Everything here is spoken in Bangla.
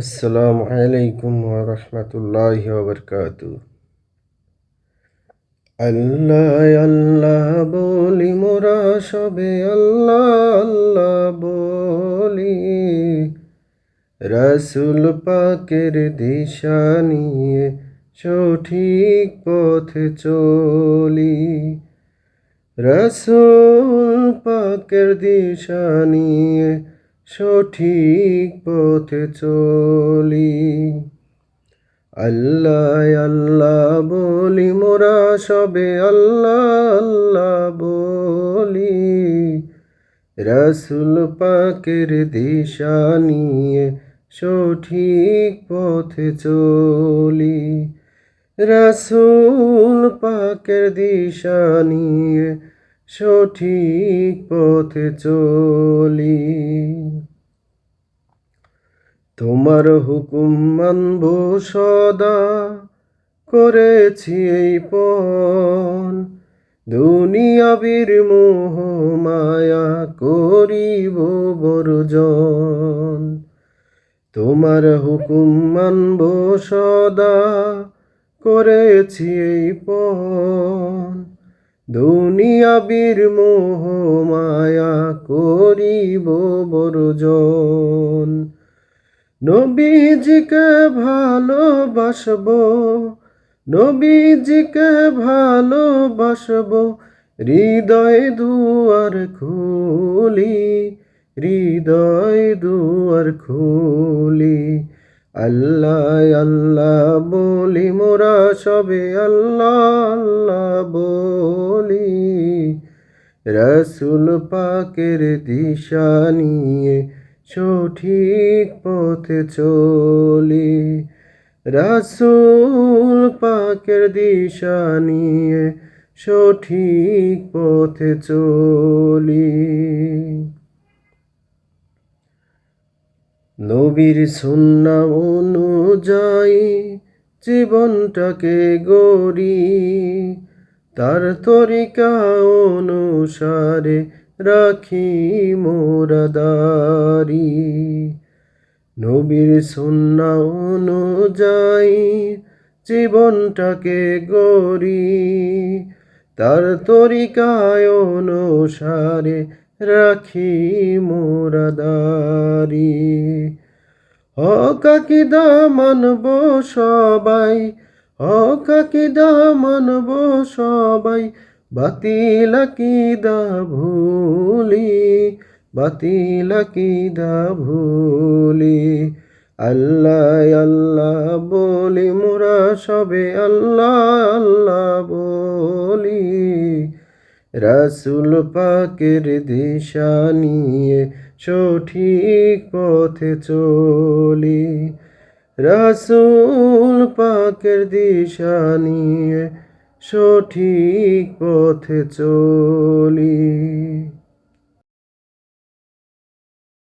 আসসালামু আলাইকুম ওয়া রাহমাতুল্লাহি ওয়া বারাকাতুহু। আল্লাহ আল্লাহ বলি মোরা সবে আল্লাহ আল্লাহ বলি, রাসূল পাকের দিশা নিয়ে সঠিক পথে চলি। রাসূল পাকের দিশা নিয়ে সঠিক পথে চলি। আল্লাহ আল্লাহ বলি মোরা সবে আল্লাহ আল্লাহ বলি, রাসূল পাকের দিশা নিয়ে সঠিক পথে চলি। রাসূল পাকের দিশা নিয়ে সঠিক পথে চলি। তোমার হুকুম মানব সদা, করেছি এই পণ, দুনিয়াবীর মোহ মায়া করিব বর্জন। তোমার হুকুম মানব সদা, করেছি এই পণ, দুনিয়াবীর মোহ মায়া করিব বর্জন। নবীজিকে ভালোবাসবো, নবীজিকে ভালোবাসবো, হৃদয় দুয়ার খুলি, হৃদয় দুয়ার খুলি। আল্লাহ আল্লাহ বলি মোরা সবে আল্লাহ আল্লাহ বলি, রাসূল পাকের দিশা নিয়ে সঠিক পথে চলি। রাসূল পাকের দিশা নিয়ে সঠিক পথে চলি। নবীর সুন্নাহ অনুযায়ী জীবনটাকে গড়ি, তার তরিকা অনুসারে রাখি মোরা দাড়ি। নবীর সুন্নাহ অনুযায়ী জীবনটাকে গড়ি, তার তরিকা অনুসারে রাখি মোরা দাড়ি। হক আকীদা মানব সবাই, হক আকীদা মানব সবাই, বাতিল আকীদা ভুলি, বাতিল আকীদা ভুলি। আল্লাহ আল্লাহ বলি মোরা সবে আল্লাহ আল্লাহ বলি, রাসূল পাকের দিশা নিয়ে সঠিক পথে চলি। রাসূল পাকের দিশা নিয়ে সঠিক পথে চলি।